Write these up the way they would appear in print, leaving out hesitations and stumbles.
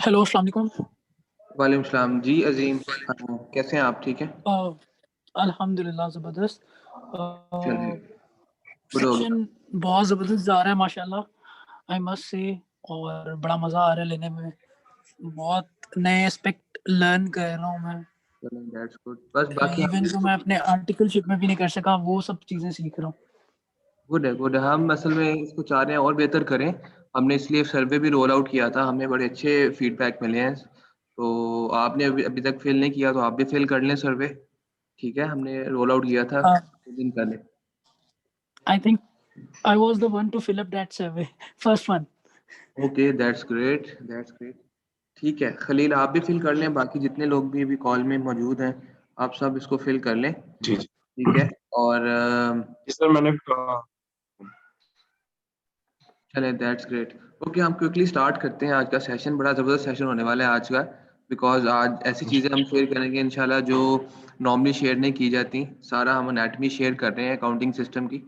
Hello, अस्सलाम वालेकुम। वालेकुम सलाम जी अजीम। हाँ, कैसे हैं आप? ठीक है। अ, अल्हम्दुलिल्लाह ज़बरदस्त। चलिए, गुड हो गया। सेशन बहुत ज़बरदस्त जा रहा है माशाल्लाह, आई मस्ट से। और बड़ा मज़ा आ रहा है लेने में। बहुत नए एस्पेक्ट लर्न कर रहा हूँ मैं। चलें, दैट्स गुड। बस बाकी हम इवन जो इसको मैं अपने आर्टिकलशिप में भी नहीं कर सका, वो सब चीज़ें सीख रहा हूँ। गुड है, गुड है। हम असल में इसको चाह रहे हैं और बेहतर करें। हमने इसलिए सर्वे भी रोल आउट किया था, हमें बड़े अच्छे फीडबैक मिले हैं। तो आपने अभी अभी तक फिल नहीं किया तो आप भी फिल कर लें सर्वे। ठीक है, हमने रोल आउट किया था हाँ, 2 दिन पहले। I think I was the one to fill up that survey, first one. Okay, that's great, that's great. ठीक है खलील, आप भी फिल कर लें, बाकी जितने लोग भी अभी कॉल में मौजूद हैं आप सब इसको फिल कर लें। जी जी ठीक है। और जी सर मैंने चलें, दैट्स ग्रेट। ओके, हम क्विकली स्टार्ट करते हैं आज का सेशन। बड़ा ज़बरदस्त सेशन होने वाला है आज का, बिकॉज आज ऐसी जी चीज़ें हम शेयर करेंगे इंशाल्लाह जो नॉर्मली शेयर नहीं की जाती। सारा हम एनाटमी शेयर कर रहे हैं अकाउंटिंग सिस्टम की।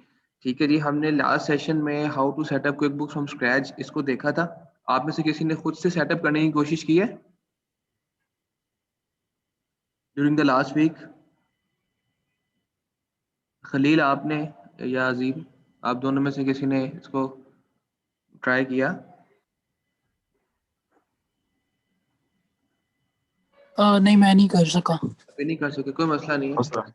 ठीक है जी। हमने लास्ट सेशन में how to set up QuickBooks from scratch इसको देखा था। आप में से किसी ने खुद से सेटअप करने की कोशिश की है during the last week? Khalil आपने या अजीम, आप दोनों में से किसी ने इसको ट्राई किया? नहीं, मैं नहीं कर सका। अभी नहीं कर सके, कोई मसला नहीं है। सर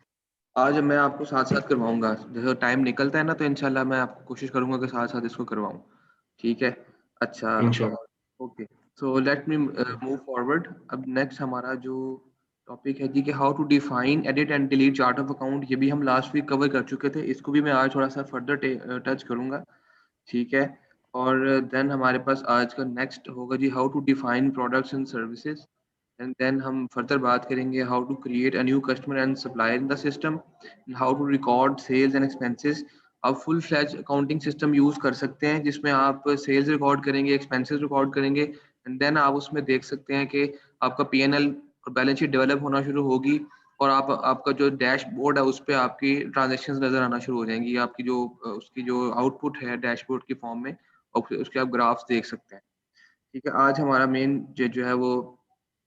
आज मैं आपको साथ साथ करवाऊंगा, जैसे टाइम निकलता है ना तो इंशाल्लाह मैं आपको कोशिश करूंगा कि साथ साथ इसको करवाऊं। ठीक है। अच्छा। इंशाल्लाह। Okay, so let me move forward. अब नेक्स्ट हमारा जो टॉपिक है जी कि how to define edit and delete chart of account, ये भी हम लास्ट वीक कवर कर चुके थे, इसको भी मैं आज थोड़ा सा फर्दर टच करूंगा। ठीक है। और देन हमारे पास आज का नेक्स्ट होगा जी how to define products and services. And then हम फर्दर बात करेंगे how to create a new customer and supplier in the system, how to record sales and expenses. आप full fledged accounting system use कर सकते हैं जिसमें आप sales record करेंगे, एक्सपेंसेस रिकॉर्ड करेंगे, एंड देन आप उसमें देख सकते हैं कि आपका पीएनएल और बैलेंस शीट डेवलप होना शुरू होगी। और आपका जो डैशबोर्ड है उस पर आपकी ट्रांजेक्शन नजर आना शुरू हो जाएंगी, आपकी जो उसकी जो आउटपुट है डैशबोर्ड की फॉर्म में, और फिर उसके आप ग्राफ्स देख सकते हैं। ठीक है। आज हमारा मेन जो है वो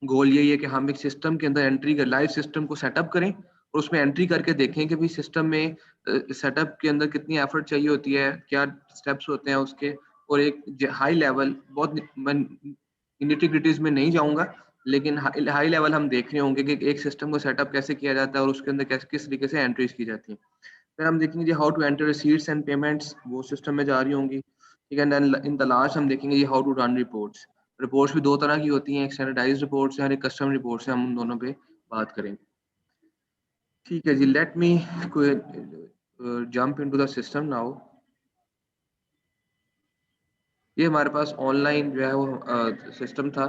गोल यही है कि हम एक सिस्टम के अंदर एंट्री कर, लाइव सिस्टम को सेटअप करें और उसमें एंट्री करके देखें कि भाई सिस्टम में सेटअप के अंदर कितनी एफर्ट चाहिए होती है, क्या स्टेप्स होते हैं उसके। और एक हाई लेवल, बहुत मैं निटिग्रिटीज में नहीं जाऊंगा, लेकिन हाई लेवल हम देख रहे होंगे कि एक सिस्टम को सेटअप कैसे किया जाता है और उसके अंदर कैसे किस तरीके से एंट्रीज की जाती हैं। फिर हम देखेंगे how to enter receipts and payments, वो सिस्टम में जा रही होंगी। ठीक है। देन इन द लास्ट हम देखेंगे how to run reports. Reports भी दो तरह की होती हैं, एक स्टैंडर्डाइज्ड रिपोर्ट्स है और एक कस्टम रिपोर्ट्स है, हम उन दोनों पे बात करेंगे। ठीक है जी। Let me jump into the system now. ये हमारे पास ऑनलाइन जो है वो सिस्टम था।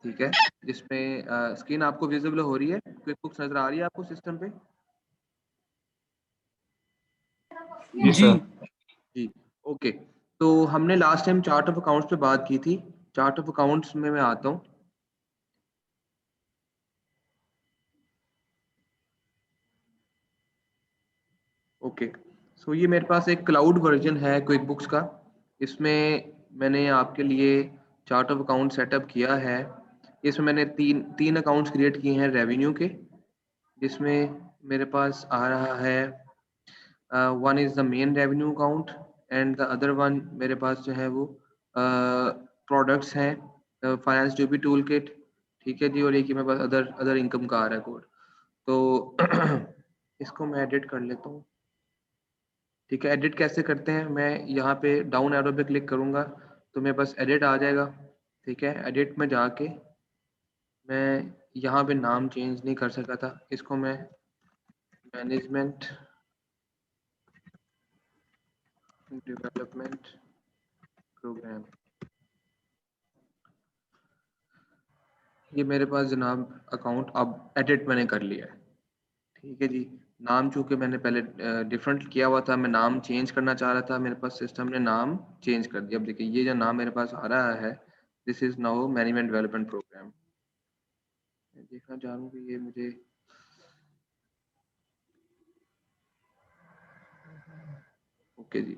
ठीक है। जिसमें स्क्रीन आपको विजिबल हो रही है, क्विक बुक्स नजर आ रही है आपको सिस्टम पे? जी जी। सर। जी। ओके। तो हमने last time chart of accounts पे बात की थी। चार्ट ऑफ अकाउंट्स में मैं आता हूँ। ओके। सो ये मेरे पास एक क्लाउड वर्जन है क्विक बुक्स का। इसमें मैंने आपके लिए चार्ट ऑफ अकाउंट सेटअप किया है। इसमें मैंने तीन तीन अकाउंट्स क्रिएट किए हैं रेवेन्यू के, जिसमें मेरे पास आ रहा है one is the main revenue account, and the other one मेरे पास जो है वो प्रोडक्ट्स हैं, फाइनेंस जो भी टूल किट। ठीक है जी। और एक ही मेरे पास अदर अदर इनकम का आ रहा है कोड। तो इसको मैं एडिट कर लेता हूँ। ठीक है। एडिट कैसे करते हैं, मैं यहाँ पे डाउन एरो पे क्लिक करूँगा तो मेरे पास एडिट आ जाएगा। ठीक है। एडिट में जाके मैं यहाँ पे नाम चेंज नहीं कर सका था, इसको मैं मैनेजमेंट डेवलपमेंट प्रोग्राम, ये मेरे पास जनाब अकाउंट अब एडिट मैंने कर लिया है। ठीक है जी। नाम चूंकि मैंने पहले डिफरेंट किया हुआ था, मैं नाम चेंज करना चाह रहा था, मेरे पास सिस्टम ने नाम चेंज कर दिया। अब देखिए ये जो नाम मेरे पास आ रहा है, this is now management development programme. मैं देखना चाह रहा हूँ कि ये मुझे ओके जी।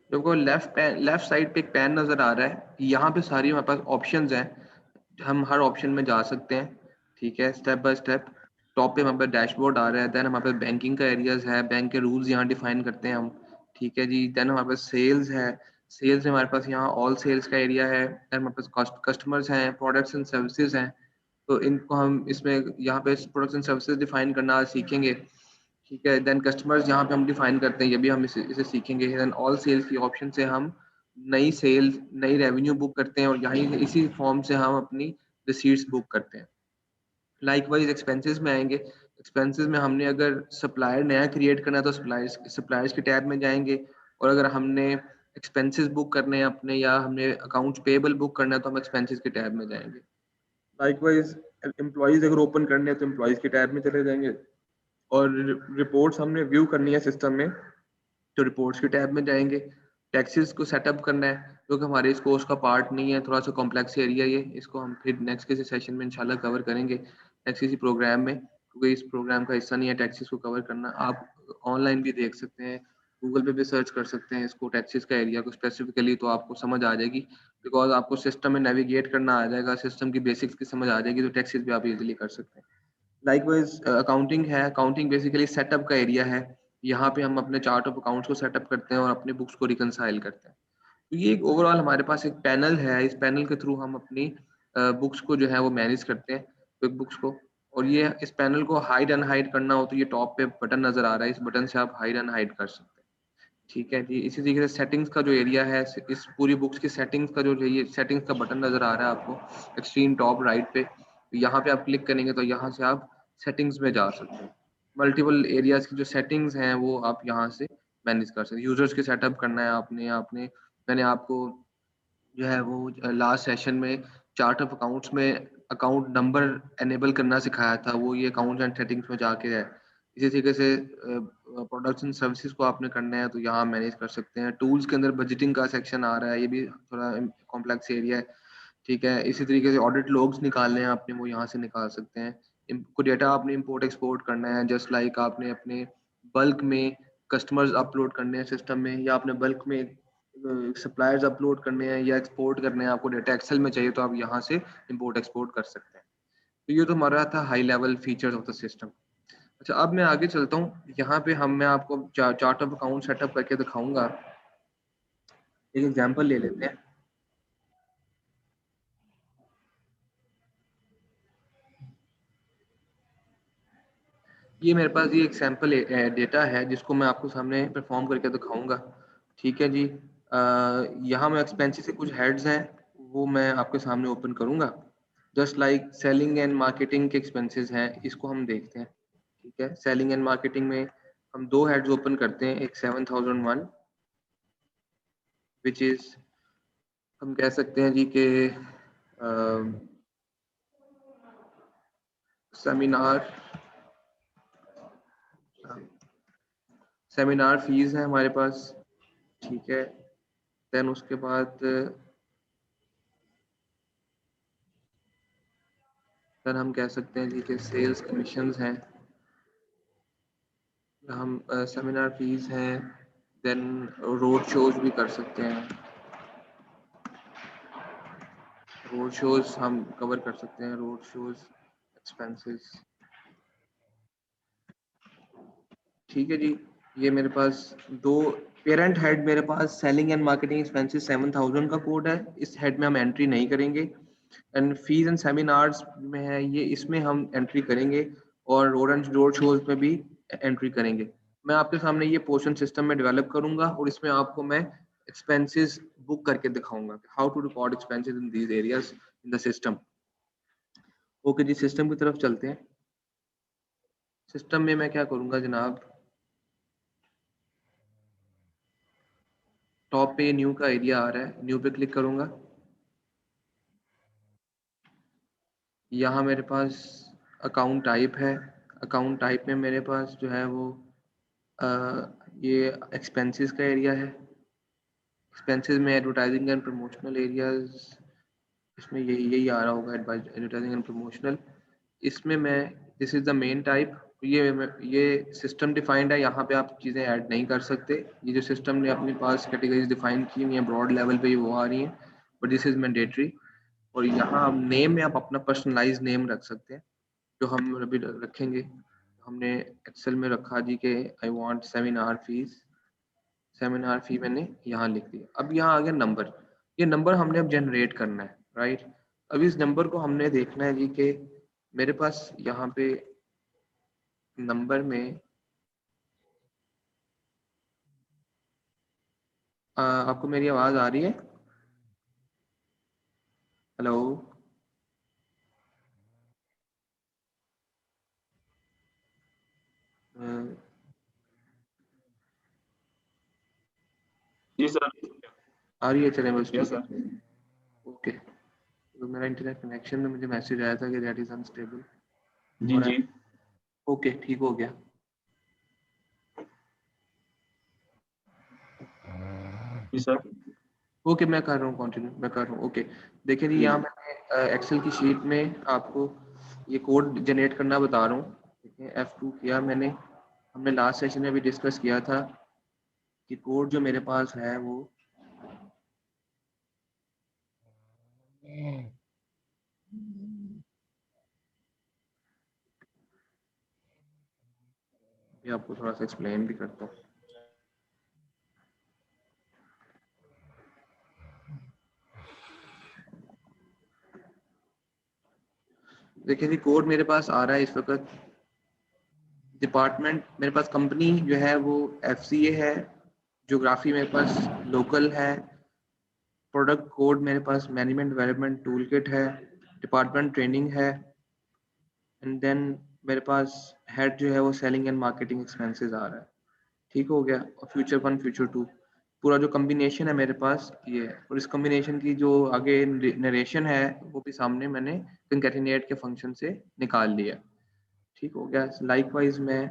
देखो लेफ्ट साइड पे एक पैन नजर आ रहा है, यहाँ पे सारी हमारे पास ऑप्शंस हैं, हम हर ऑप्शन में जा सकते हैं, ठीक है, स्टेप बाय स्टेप। टॉप पे हमारे पास डैशबोर्ड आ रहा है, देन हमारे पास बैंकिंग का एरियाज है, बैंक के रूल्स यहाँ डिफाइन करते हैं हम, ठीक है जी। देन हमारे पास सेल्स है, सेल्स में हमारे पास यहाँ ऑल सेल्स का एरिया है, देन हमारे पास कस्टमर्स हैं, प्रोडक्ट्स एंड सर्विसेज हैं, तो इनको हम इसमें यहाँ पे प्रोडक्ट्स एंड सर्विसेज डिफाइन करना आज सीखेंगे, ठीक है। देन कस्टमर्स यहाँ पे हम डिफाइन करते हैं, ये भी हम इसे सीखेंगे। देन ऑल सेल्स की ऑप्शन से हम नई सेल, नई रेवेन्यू बुक करते हैं, और यहीं इसी फॉर्म से हम अपनी रिसीट्स बुक करते हैं। लाइकवाइज एक्सपेंसेस में आएंगे, एक्सपेंसेस में हमने अगर सप्लायर नया क्रिएट करना है तो सप्लायर्स के टैब में जाएंगे, और अगर हमने एक्सपेंसेस बुक करने हैं अपने, या हमने अकाउंट्स पेबल बुक करना है तो हम एक्सपेंसेस के टैब में जाएंगे। लाइकवाइज एम्प्लॉइज अगर ओपन करने हैं तो एम्प्लॉइज के टैब में चले जाएंगे, और रिपोर्ट्स हमने व्यू करनी है सिस्टम में तो रिपोर्ट्स के टैब में जाएंगे। टैक्सेस को सेटअप करना है, क्योंकि हमारे इस कोर्स का पार्ट नहीं है, थोड़ा सा कॉम्प्लेक्स एरिया ये, इसको हम फिर नेक्स्ट किसी सेशन में इंशाल्लाह कवर करेंगे, नेक्स्ट किसी प्रोग्राम में, क्योंकि इस प्रोग्राम का हिस्सा नहीं है टैक्सेस को कवर करना। आप ऑनलाइन भी देख सकते हैं, गूगल पे भी सर्च कर सकते हैं इसको, टैक्सेस का एरिया को स्पेसिफिकली, तो आपको समझ आ जाएगी, बिकॉज आपको सिस्टम में नेविगेट करना आ जाएगा, सिस्टम की बेसिक्स की समझ आ जाएगी, तो टैक्सेस भी आप इजीली कर सकते हैं। लाइकवाइज अकाउंटिंग है, अकाउंटिंग बेसिकली सेटअप का एरिया है, यहाँ पे हम अपने चार्ट ऑफ अकाउंट्स को सेटअप करते हैं और अपने बुक्स को रिकंसाइल करते हैं। तो ये एक ओवरऑल हमारे पास एक पैनल है, इस पैनल के थ्रू हम अपनी बुक्स को जो है वो मैनेज करते हैं, क्विक बुक्स को। और ये इस पैनल को हाइड अनहाइड करना हो तो ये टॉप पे बटन नजर आ रहा है, इस बटन से आप हाइड अनहाइड कर सकते हैं, ठीक है जी। इसी तरीके से सेटिंग्स का जो एरिया है, इस पूरी बुक्स की सेटिंग्स का जो ये सेटिंग्स का बटन नजर आ रहा है आपको एक्सट्रीम टॉप राइट पे, यहाँ पे आप क्लिक करेंगे तो यहाँ से आप सेटिंग्स में जा सकते हैं। मल्टीपल एरियाज की जो सेटिंग्स हैं वो आप यहाँ से मैनेज कर सकते हैं। यूजर्स के सेटअप करना है आपने मैंने आपको जो है वो लास्ट सेशन में चार्ट ऑफ अकाउंट्स में अकाउंट नंबर एनेबल करना सिखाया था, वो ये अकाउंट्स एंड सेटिंग्स में जाके है। इसी तरीके से प्रोडक्ट्स एंड सर्विसेज को आपने करना है तो यहाँ मैनेज कर सकते हैं। टूल्स के अंदर बजटिंग का सेक्शन आ रहा है, ये भी थोड़ा कॉम्प्लेक्स एरिया है, ठीक है। इसी तरीके से ऑडिट लॉग्स निकालने हैं आपने, वो यहाँ से निकाल सकते हैं। कोई डेटा आपने इंपोर्ट एक्सपोर्ट करना है, जस्ट लाइक आपने अपने बल्क में कस्टमर्स अपलोड करने हैं सिस्टम में, या आपने बल्क में सप्लायर्स अपलोड करने हैं या एक्सपोर्ट करने हैं, आपको डेटा एक्सेल में चाहिए तो आप यहाँ से इंपोर्ट एक्सपोर्ट कर सकते हैं। तो ये तो हमारा था high level features of the system. अच्छा, अब मैं आगे चलता हूँ, यहाँ पे मैं आपको चार्ट ऑफ अकाउंट सेटअप करके दिखाऊंगा। एक एग्जांपल ले लेते हैं। ये मेरे पास ये एक सैम्पल डेटा है जिसको मैं आपको सामने परफॉर्म करके दिखाऊंगा, ठीक है जी। यहाँ में एक्सपेंसेस से कुछ हेड्स हैं वो मैं आपके सामने ओपन करूंगा, just like selling and marketing के एक्सपेंसेस हैं, इसको हम देखते हैं, ठीक है। सेलिंग एंड मार्केटिंग में हम दो हेड्स ओपन करते हैं, एक 7001 विच इज, हम कह सकते हैं जी कि सेमिनार फीस है हमारे पास, ठीक है। देन उसके बाद फिर हम कह सकते हैं जी कि सेल्स कमीशंस हैं, हम सेमिनार फीस हैं, देन रोड शोज भी कर सकते हैं, रोड शोज हम कवर कर सकते हैं, रोड शोज एक्सपेंसेस, ठीक है जी। ये मेरे पास दो पेरेंट हेड, मेरे पास सेलिंग एंड मार्केटिंग एक्सपेंसेस 7000 का कोड है, इस हेड में हम एंट्री नहीं करेंगे। एंड फीस एंड सेमिनार्स में है ये, इसमें हम एंट्री करेंगे, और रोड शोज में भी एंट्री करेंगे। मैं आपके सामने ये पोर्शन सिस्टम में डेवलप करूंगा और इसमें आपको मैं एक्सपेंसेस बुक करके दिखाऊंगा, how to record expenses in these areas in the system. Okay जी, सिस्टम की तरफ चलते हैं। सिस्टम में मैं क्या करूंगा जनाब, टॉप पे न्यू का एरिया आ रहा है, न्यू पे क्लिक करूंगा। यहाँ मेरे पास अकाउंट टाइप है, अकाउंट टाइप में मेरे पास जो है वो ये एक्सपेंसेस का एरिया है। एक्सपेंसेस में एडवर्टाइजिंग एंड प्रमोशनल एरियाज, इसमें यही आ रहा होगा, एडवर्टाइजिंग एंड प्रमोशनल। इसमें मैं, this is the main type, ये सिस्टम डिफाइंड है, यहाँ पे आप चीज़ें ऐड नहीं कर सकते। ये जो सिस्टम ने अपने पास कैटेगरीज डिफाइन की हुई हैं ब्रॉड लेवल पे वो आ रही हैं, बट दिस इज मैंडेटरी। और यहाँ हम नेम में आप अपना पर्सनलाइज नेम रख सकते हैं, जो हम अभी रखेंगे। हमने एक्सेल में रखा जी के I want seminar fees, seminar fee मैंने यहाँ लिख दिया। अब यहाँ आ गया नंबर, ये नंबर हमने अब जनरेट करना है, राइट। अब इस नंबर को हमने देखना है जी के मेरे पास यहाँ पे नंबर में आपको मेरी आवाज आ रही है? हेलो? जी सर। आ रही है, चले बस यस ठीक है। सर। ओके, तो मेरा इंटरनेट कनेक्शन में मुझे मैसेज आया था कि दैट इज अनस्टेबल। जी और जी ओके, ठीक हो गया। जी सर। ओके, मैं कर रहा हूँ कंटिन्यू, मैं कर रहा हूँ। ओके, देखिए जी, जी यहाँ मैंने एक्सेल की शीट में आपको ये कोड जनरेट करना बता रहा हूँ। देखिए F2 किया मैंने। हमने लास्ट सेशन में भी डिस्कस किया था कि कोड जो मेरे पास है वो ये आपको थोड़ा सा एक्सप्लेन भी करता हूँ। देखिए जी, कोड मेरे पास आ रहा है इस वक्त। डिपार्टमेंट मेरे पास, कंपनी जो है वो FCA है, ज्योग्राफी मेरे पास लोकल है, प्रोडक्ट कोड मेरे पास मैनेजमेंट डेवलपमेंट टूल किट है, डिपार्टमेंट ट्रेनिंग है, एंड देन मेरे पास हेड जो है वो सेलिंग एंड मार्केटिंग एक्सपेंसेस आ रहा है। ठीक हो गया। और फ्यूचर 1 फ्यूचर 2 पूरा जो कम्बिनेशन है मेरे पास ये है। और इस कम्बिनेशन की जो आगे नरेशन है वो भी सामने मैंने कंकैटिनेट के फंक्शन से निकाल लिया। ठीक हो गया। लाइकवाइज मैं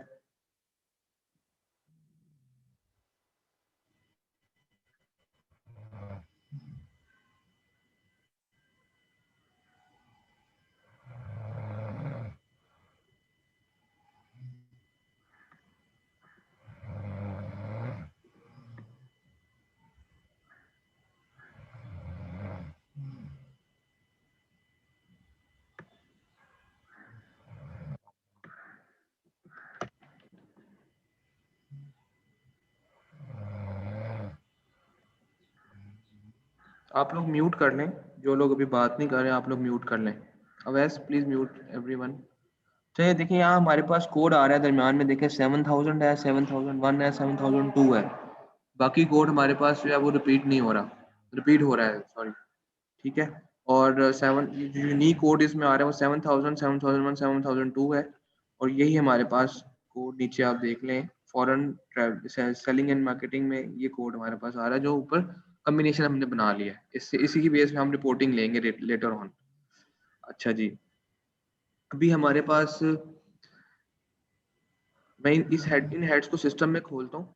आप लोग म्यूट कर लें, जो लोग अभी बात नहीं कर रहे हैं आप लोग म्यूट कर लें। Awais please mute everyone. चलिए देखिए, यहाँ हमारे पास कोड आ रहा है दरमियान में, देखिए 7000 है, 7001 है, 7002 है। बाकी कोड हमारे पास जो है वो रिपीट नहीं हो रहा, रिपीट हो रहा है, सॉरी। ठीक है। और यूनिक कोड इसमें आ रहा है वो 7000, 7001, 7002 है। और यही हमारे पास कोड नीचे आप देख लें, फॉरेन सेलिंग एंड मार्केटिंग में ये कोड हमारे पास आ रहा है, जो ऊपर कम्बिनेशन हमने बना लिया है। इससे इसी की बेस पे हम रिपोर्टिंग लेंगे लेटर ऑन। अच्छा जी, अभी हमारे पास, मैं इन हेड्स को सिस्टम में खोलता हूँ।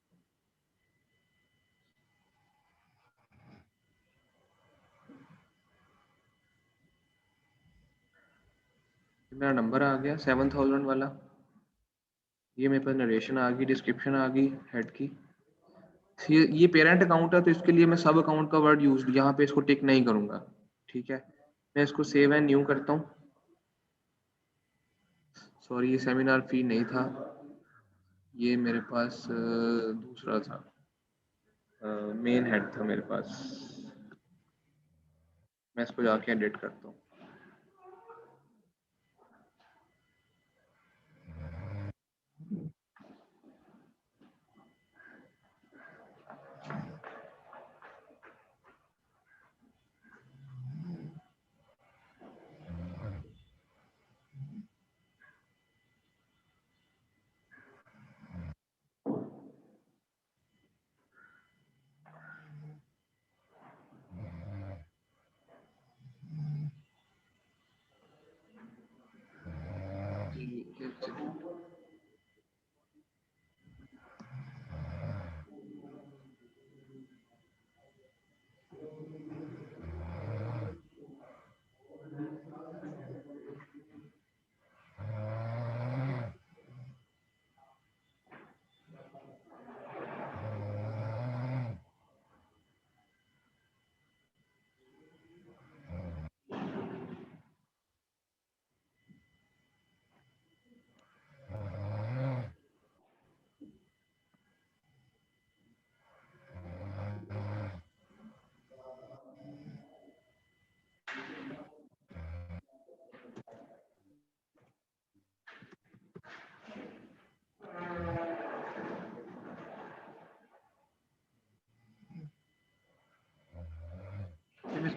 मेरा नंबर आ गया 7000 वाला। ये मेरे पास नरेशन आ गई, डिस्क्रिप्शन आ गई हेड की। ये पेरेंट अकाउंट है तो इसके लिए मैं सब अकाउंट का वर्ड यूज यहाँ पे इसको टिक नहीं करूंगा। ठीक है, मैं इसको सेव एंड न्यू करता हूँ। सॉरी, ये सेमिनार फी नहीं था, ये मेरे पास दूसरा था, मेन हेड था मेरे पास। मैं इसको जाके एडिट करता हूँ।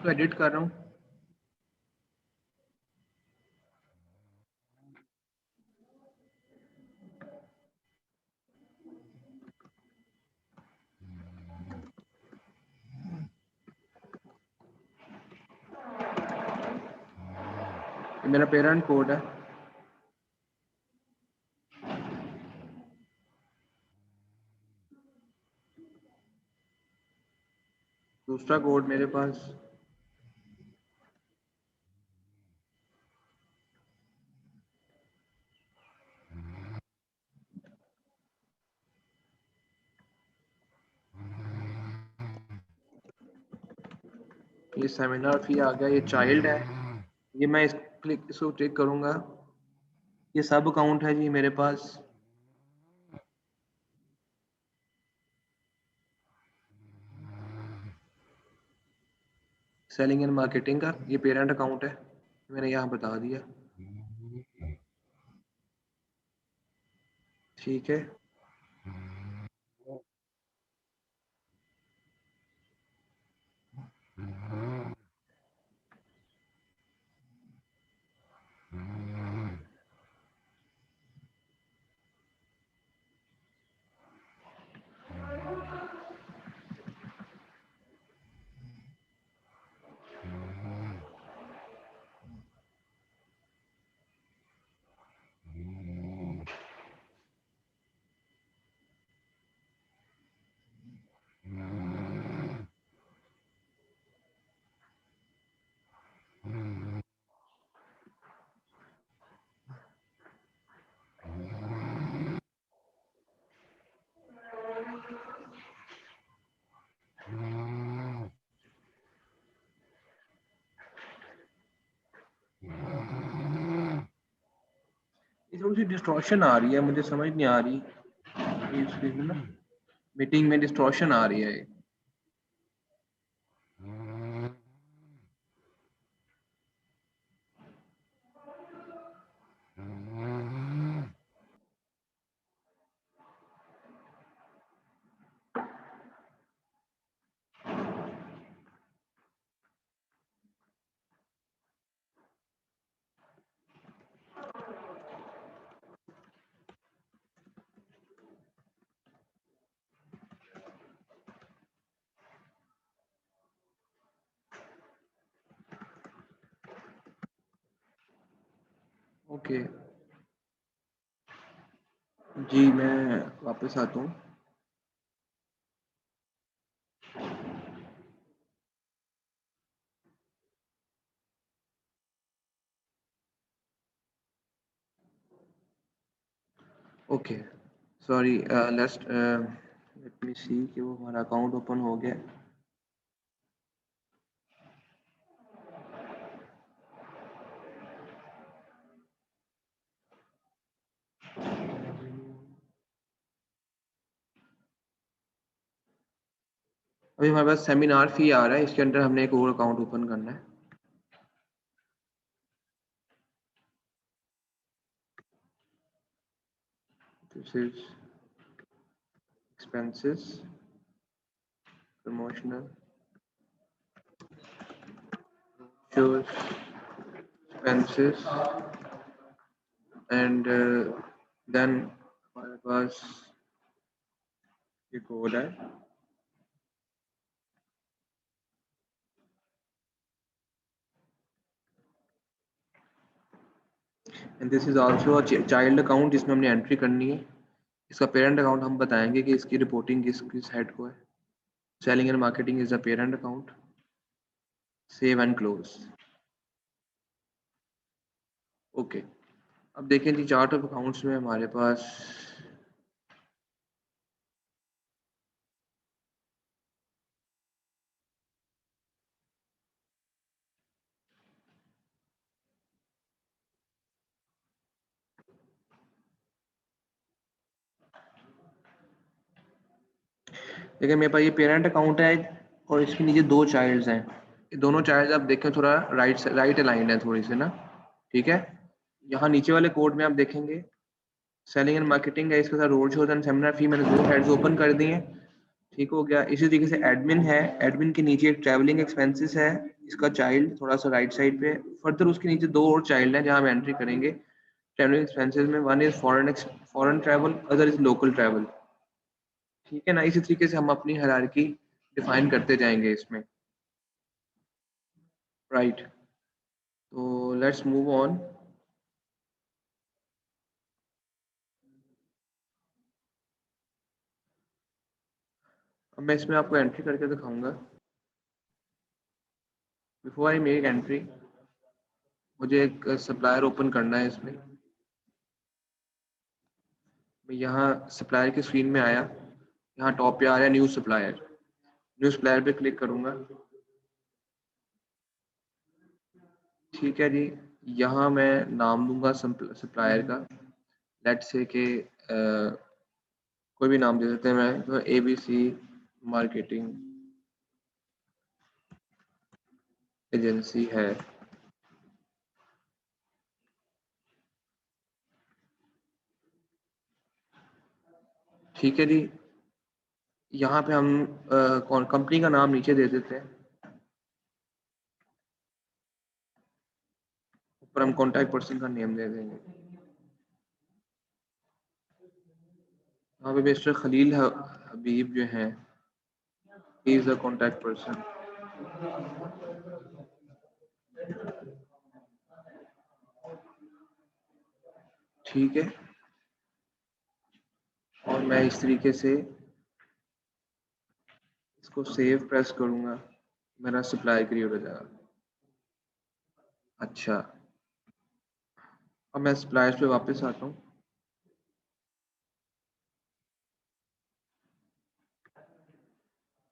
इसको एडिट कर रहा हूँ। ये मेरा पेरेंट कोड है। दूसरा कोड मेरे पास ये सेमिनार फी आ गया, ये चाइल्ड है, ये मैं इसको क्लिक करूंगा, ये सब अकाउंट है जी मेरे पास। सेलिंग एंड मार्केटिंग का ये पेरेंट अकाउंट है, मैंने यहाँ बता दिया। ठीक है, ये थोड़ी सी डिस्टॉर्शन आ रही है, मुझे समझ नहीं आ रही इसमें ना, मीटिंग में डिस्टॉर्शन आ रही है। ओके जी, मैं वापस आता हूँ। ओके सॉरी, लेट मी सी कि वो हमारा अकाउंट ओपन हो गया। अभी हमारे पास सेमिनार फी आ रहा है, इसके अंदर हमने एक और अकाउंट ओपन करना है। This is expenses, promotional, shows, expenses, and then हमारे पास ये कोड है, and this is also a child account जिसमें हमने एंट्री करनी है। इसका पेरेंट अकाउंट हम बताएंगे कि इसकी रिपोर्टिंग किस हेड को है। Selling and marketing is the parent account. Save and close. Okay, अब देखें जी चार्ट ऑफ अकाउंट्स में हमारे पास देखिए मेरे पास ये पेरेंट अकाउंट है और इसके नीचे दो चाइल्ड्स हैं। ये दोनों चाइल्ड्स आप देखें थोड़ा राइट अलाइंड है थोड़ी सी ना, ठीक है। यहाँ नीचे वाले कोड में आप देखेंगे सेलिंग एंड मार्केटिंग है, इसके साथ road shows and seminar fee, मैंने दो हेड्स ओपन कर दिए हैं, ठीक हो गया। इसी तरीके से एडमिन है, एडमिन के नीचे ट्रैवलिंग एक्सपेंसेस है, इसका चाइल्ड थोड़ा सा राइट साइड पे, फर्दर उसके नीचे 2 और चाइल्ड हैं जहाँ हम एंट्री करेंगे ट्रैवलिंग एक्सपेंसेस में। One is foreign travel, other is local travel. ठीक है ना, इसी तरीके से हम अपनी हायरार्की डिफाइन करते जाएंगे इसमें, राइट। तो लेट्स मूव ऑन। अब मैं इसमें आपको एंट्री करके दिखाऊंगा। बिफोर आई मेक एंट्री, मुझे एक सप्लायर ओपन करना है इसमें। मैं यहाँ सप्लायर की स्क्रीन में आया, यहाँ टॉप पे आ रहा है न्यू सप्लायर। न्यू सप्लायर पे क्लिक करूंगा। ठीक है जी, यहाँ मैं नाम दूंगा सप्लायर का। लेट्स से कि कोई भी नाम दे देते हैं, मैं तो ABC मार्केटिंग एजेंसी है। ठीक है जी, यहाँ पे हम कंपनी का नाम नीचे दे देते हैं, ऊपर हम कॉन्टैक्ट पर्सन का नेम दे देंगे। यहाँ पे मिस्टर खलील हबीब जो है, he is the contact person. ठीक है, और मैं इस तरीके से इसको सेव प्रेस करूंगा, मेरा सप्लाई क्रिएट हो जाएगा। अच्छा, अब मैं सप्लायर्स पे वापस आता हूँ।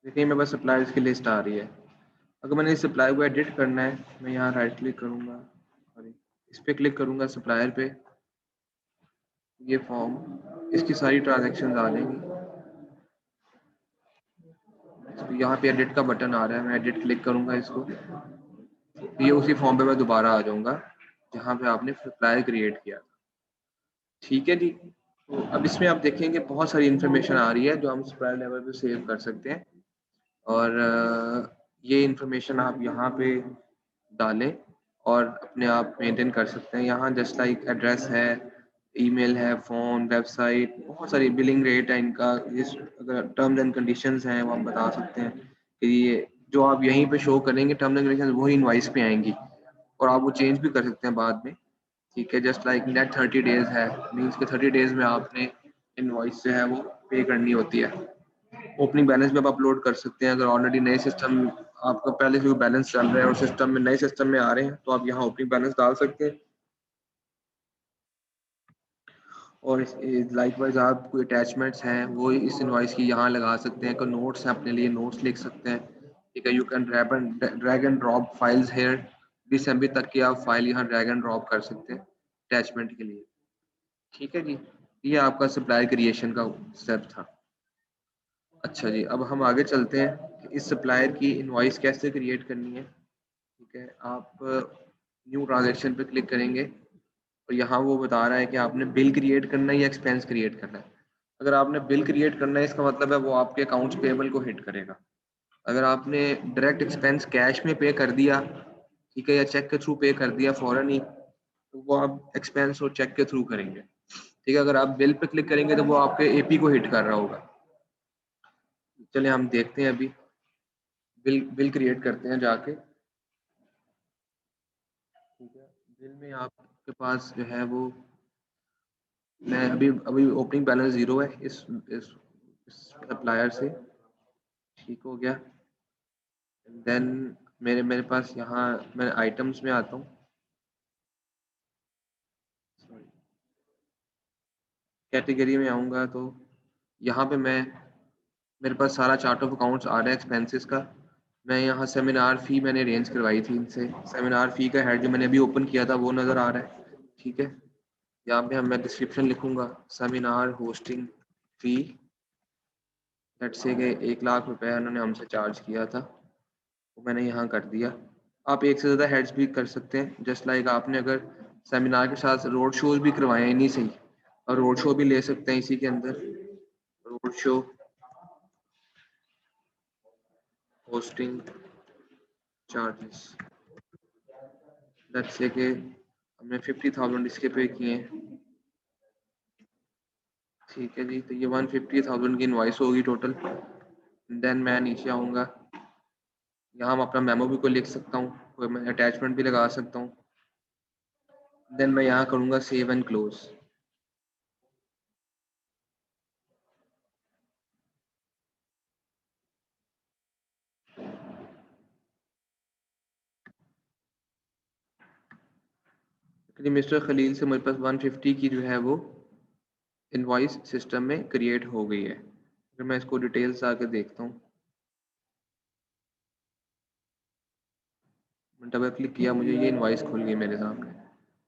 देखिए मेरे पास सप्लायर्स की लिस्ट आ रही है। अगर मैंने इस सप्लाई को एडिट करना है, मैं यहाँ राइट क्लिक करूंगा, सॉरी इस पे क्लिक करूंगा सप्लायर पे, ये फॉर्म, इसकी सारी ट्रांजैक्शन आ जाएंगी। तो यहाँ पे एडिट का बटन आ रहा है, मैं एडिट क्लिक करूंगा इसको, ये उसी फॉर्म पे मैं दोबारा आ जाऊंगा जहाँ पे आपने सप्लायर क्रिएट किया। ठीक है जी, तो अब इसमें आप देखेंगे बहुत सारी इन्फॉर्मेशन आ रही है जो हम सप्लायर लेवल पे सेव कर सकते हैं, और ये इन्फॉर्मेशन आप यहाँ पे डालें और अपने आप मेंटेन कर सकते हैं। यहाँ जस्ट लाइक एड्रेस है, ईमेल है, फ़ोन, वेबसाइट, बहुत सारी बिलिंग रेट है इनका, इस अगर टर्म्स एंड कंडीशंस हैं वो हम बता सकते हैं कि ये जो आप यहीं पे शो करेंगे टर्म्स एंड कंडीशंस वही इनवाइस पे आएंगी, और आप वो चेंज भी कर सकते हैं बाद में। ठीक है, जस्ट लाइक नेट 30 डेज है, मीन्स के 30 डेज में आपने इनवॉइस जो है वो पे करनी होती है। ओपनिंग बैलेंस भी आप अपलोड कर सकते हैं, अगर ऑलरेडी नए सिस्टम आपका पहले से बैलेंस चल रहा है और सिस्टम में नए सिस्टम में आ रहे हैं तो आप यहाँ ओपनिंग बैलेंस डाल सकते हैं। और लाइकवाइज आप कोई अटैचमेंट्स हैं वो इस इनवॉइस की यहाँ लगा सकते हैं, कोई नोट्स हैं अपने लिए नोट्स लिख सकते हैं। ठीक है, you can drag and drop files here, 20 MB तक की आप फाइल यहाँ ड्रैग एंड ड्रॉप कर सकते हैं अटैचमेंट के लिए। ठीक है जी, ये आपका सप्लाई क्रिएशन का स्टेप था। अच्छा जी, अब हम आगे चलते हैं, इस सप्लायर की इनवॉइस कैसे क्रिएट करनी है। ठीक है, आप न्यू ट्रांजैक्शन पे क्लिक करेंगे और यहाँ वो बता रहा है कि आपने बिल क्रिएट करना है या एक्सपेंस क्रिएट करना है। अगर आपने बिल क्रिएट करना है इसका मतलब है वो आपके अकाउंट्स पेबल को हिट करेगा। अगर आपने डायरेक्ट एक्सपेंस कैश में पे कर दिया, ठीक है, या चेक के थ्रू पे कर दिया फौरन ही, तो वो आप एक्सपेंस और चेक के थ्रू करेंगे। ठीक है, अगर आप बिल पे क्लिक करेंगे तो वो आपके AP को हिट कर रहा होगा। चलिए हम देखते हैं, अभी बिल क्रिएट करते हैं जाके। ठीक है, बिल में आपके पास जो है वो, मैं अभी ओपनिंग बैलेंस 0 है इस सप्लायर से। ठीक हो गया, देन मेरे पास यहाँ मैं आइटम्स में आता हूँ, कैटेगरी में आऊँगा तो यहाँ पे मेरे पास सारा चार्ट ऑफ अकाउंट्स आ रहा है एक्सपेंसेस का। मैं यहाँ सेमिनार फ़ी मैंने अरेंज करवाई थी इनसे, सेमिनार फ़ी का हेड जो मैंने अभी ओपन किया था वो नज़र आ रहा है। ठीक है, यहाँ पे मैं डिस्क्रिप्शन लिखूंगा, seminar hosting fee, let's say कि 1 लाख रुपए उन्होंने हमसे चार्ज किया था, वो मैंने यहाँ कर दिया। आप एक से ज़्यादा हेड्स भी कर सकते हैं, जस्ट लाइक आपने अगर सेमिनार के साथ रोड शोज भी करवाए हैं इन्हीं से ही, और रोड शो भी ले सकते हैं इसी के अंदर, road show hosting charges, let's say कि हमने 50,000 इसके पे किए हैं, ठीक है जी। तो ये 150,000 की इनवॉइस होगी टोटल। देन मैं नीचे आऊँगा, यहाँ मैं अपना मेमो भी कोई लिख सकता हूँ, कोई मैं अटैचमेंट भी लगा सकता हूँ। देन मैं यहाँ करूँगा save and close. Mister Khalil से मेरे पास 150 की जो है वो इनवॉइस सिस्टम में क्रिएट हो गई है। अगर मैं इसको डिटेल्स आके देखता हूँ, डबल क्लिक किया, मुझे ये इनवॉइस खुल गई मेरे सामने,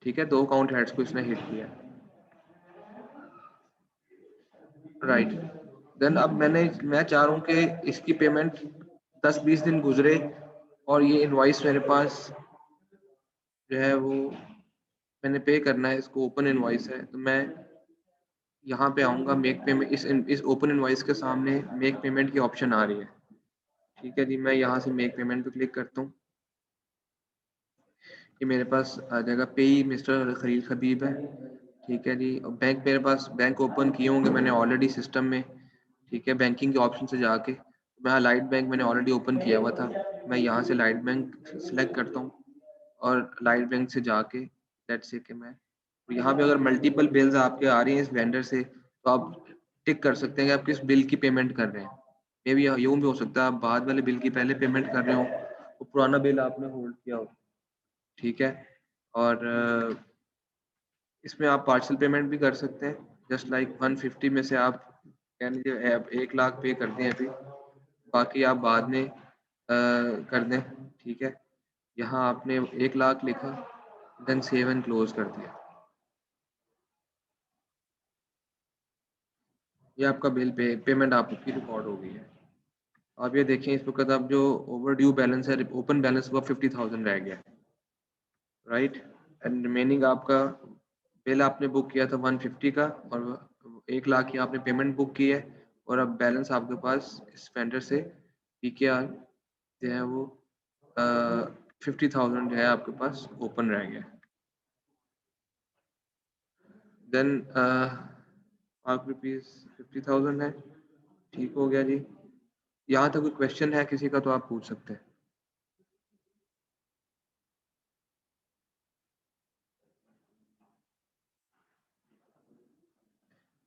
ठीक है। 2 अकाउंट हेड्स को इसने हिट किया, राइट। देन अब मैं चाह रहा हूँ कि इसकी पेमेंट 10-20 दिन गुजरे और ये इनवॉइस मेरे पास जो है वो मैंने पे करना है, इसको ओपन इनवॉइस है। तो मैं यहाँ पे आऊँगा, मेक पेमेंट, इस ओपन इनवॉइस के सामने मेक पेमेंट की ऑप्शन आ रही है, ठीक है जी। मैं यहाँ से मेक पेमेंट पे क्लिक करता हूँ, कि मेरे पास आ जाएगा पे मिस्टर खलील खबीब है, ठीक है जी। और बैंक मेरे पास बैंक ओपन किए होंगे मैंने ऑलरेडी सिस्टम में, ठीक है। बैंकिंग के ऑप्शन से जाके मैं लाइट बैंक मैंने ऑलरेडी ओपन किया हुआ था, मैं यहाँ से लाइट बैंक सेलेक्ट करता हूँ और लाइट बैंक से जाके लेट्स से कि मैं यहाँ पे अगर मल्टीपल बिल्स आपके आ रही हैं इस वेंडर से, तो आप टिक कर सकते हैं कि आप किस बिल की पेमेंट कर रहे हैं। मे बी यूँ भी हो सकता है आप बाद वाले बिल की पहले पेमेंट कर रहे हो, वो पुराना बिल आपने होल्ड किया हो, ठीक है। और इसमें आप पार्शियल पेमेंट भी कर सकते हैं, जस्ट लाइक 150 में से आप कह लीजिए 1 लाख पे कर दें अभी, बाकी आप बाद में कर दें, ठीक है। यहाँ आपने 1 लाख लिखा, देन सेव एंड क्लोज कर दिया, ये आपका बिल पेमेंट आपकी रिकॉर्ड हो गई है। आप ये देखें इस वक्त अब जो ओवर ड्यू बैलेंस है, ओपन बैलेंस वो 50,000 रह गया, राइट। एंड रिमेनिंग आपका बिल आपने बुक किया था 150 का, और 1 लाख की आपने पेमेंट बुक की है, और अब बैलेंस आपके पास इस वेंडर से PKR जो है वो 50,000 जो है आपके पास ओपन रह गया। देन आप रुपीज़ 50,000 है, ठीक हो गया जी। यहाँ तक कोई क्वेश्चन है किसी का तो आप पूछ सकते हैं।